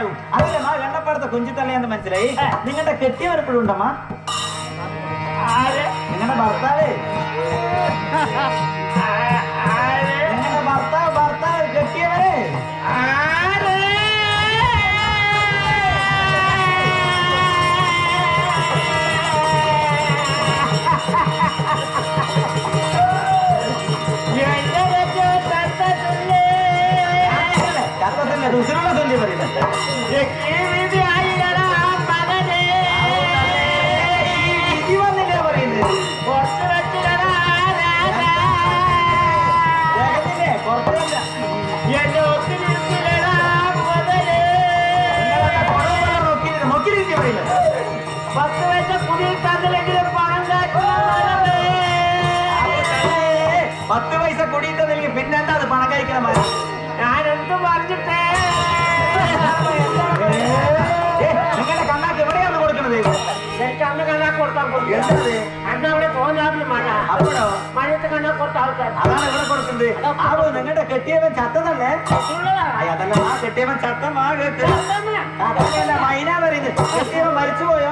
മനസ്സിലാവും. അതല്ലേ മാ വെണ്ണപ്പാടത്തെ കുഞ്ചിത്തള്ളയെന്ന് മനസ്സിലായി. നിങ്ങളുടെ കെട്ടിയവർ എപ്പോഴും ഉണ്ടമ്മ? നിങ്ങളുടെ ഭർത്താവ് നിങ്ങളുടെ ഭർത്താവ് കെട്ടിയവരെ ഉസിരുള്ള തുല്യ പറയുന്നത് വന്നില്ലേ പറയുന്നത് പുറത്തില്ല നോക്കിയിരിക്കും പറയുന്നത് 10 വയസ്സ കുടിയിൽ തന്നില്ലെങ്കിലും പണം 10 പൈസ കുടിയിട്ടതില്ലെങ്കിൽ പിന്നെന്താ അത് പണം കഴിക്കണം. ഞാനെന്ത് പറഞ്ഞിട്ടേ നിങ്ങളുടെ കണ്ണാക്ക് എവിടെയാണ് കൊടുക്കുന്നത്? എനിക്ക് അന്ന് കണ്ണാക്ക് കൊടുത്താൽ അന്ന് അവിടെ തോന്നാറില്ല മഴ. അപ്പോഴോ മഴയത്ത് കണ്ണാക്ക് കൊടുത്ത ആൾക്കാർ അതാണ് ഇവിടെ കൊടുക്കുന്നത്. അപ്പൊ നിങ്ങളുടെ കെട്ടിയവൻ ചത്തതല്ലേ? അതല്ല ആ കെട്ടിയവൻ ചത്തമാ കേട്ട് അതല്ല മൈന പറയുന്നത്. കെട്ടിയവൻ മരിച്ചുപോയോ?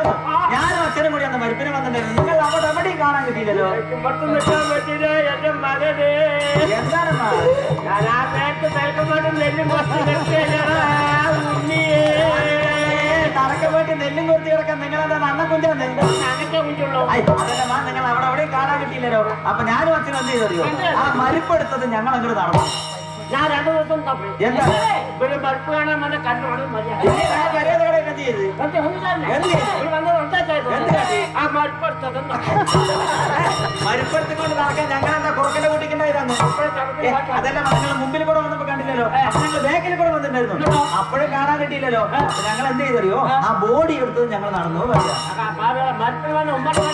ഞാനും അച്ഛനും കൂടി അന്ന് മരിപ്പിന് വന്നിട്ടുണ്ടായിരുന്നു. നിങ്ങൾ അവിടെ എവിടെയും കാണാൻ കിട്ടിയില്ലല്ലോ. നിൽക്കാൻ പറ്റില്ല എന്റെ മകന്. എന്താണമ്മ ഞാൻ ആ നേരത്തെ നിൽക്കുമ്പോഴും നെല്ലും കുറച്ച് തറക്ക പോയിട്ട് നെല്ലും കുറിച്ച് കിടക്കാൻ നിങ്ങളെന്താണ് അന്ന കുഞ്ചാന്ന്? അങ്ങനത്തെ കുഞ്ചുള്ളൂ. അതല്ലമ്മ നിങ്ങൾ അവിടെ എവിടെയും കാണാൻ കിട്ടിയില്ലല്ലോ. അപ്പൊ ഞാനും അച്ഛനും എന്ത് ചെയ്തറിയോ? ആ മരിപ്പെടുത്തത് ഞങ്ങൾ അങ്ങോട്ട് നടന്നു. ഞാൻ 2 ദിവസം തപ്പി. എന്താ ഇവര് മരിപ്പ് കാണാൻ വന്ന കണ്ടു മര്യാദ എന്ത് ചെയ്ത് ആ മരിപ്പെടുത്തതും മരിപ്പെടുത്തിക്കൊണ്ട് നടക്കാൻ ഞങ്ങൾ എന്താ കുറക്കന്റെ കൂട്ടിക്കുണ്ടായതാണ്. അതല്ല നിങ്ങൾ മുമ്പിൽ കൂടെ വന്നപ്പോ കണ്ടില്ലല്ലോ. ഞങ്ങൾ ബാക്കിൽ കൂടെ വന്നിട്ടുണ്ടായിരുന്നു. അപ്പോഴും കാണാൻ കിട്ടിയില്ലല്ലോ. ഞങ്ങൾ എന്ത് ചെയ്തറിയോ? ആ ബോഡി എടുത്തത് ഞങ്ങൾ നടന്നു. മരിപ്പിന് വന്ന ഉമ്മ കൂടി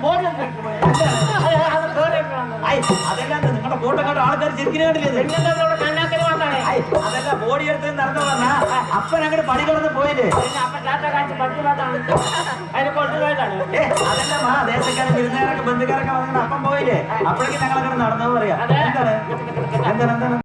ബോഡി അതെല്ലാം നിങ്ങളുടെ ഫോട്ടോ കണ്ട ആൾക്കാർ ശരിക്കും കണ്ടില്ലേ? അതല്ല ബോഡി എടുത്ത് നടന്നു പറഞ്ഞാ അപ്പൻ അങ്ങോട്ട് പണി കിടന്ന് പോയില്ലേ? അതല്ല മാ ദേശക്കാരും വിരുന്നുകാരൊക്കെ ബന്ധുക്കാരൊക്കെ വന്നിട്ട് അപ്പം പോയില്ലേ? അപ്പോഴേക്കും ഞങ്ങൾ അങ്ങോട്ട് നടന്നു പറയാ. എന്താണ് എന്താണ് എന്താണ്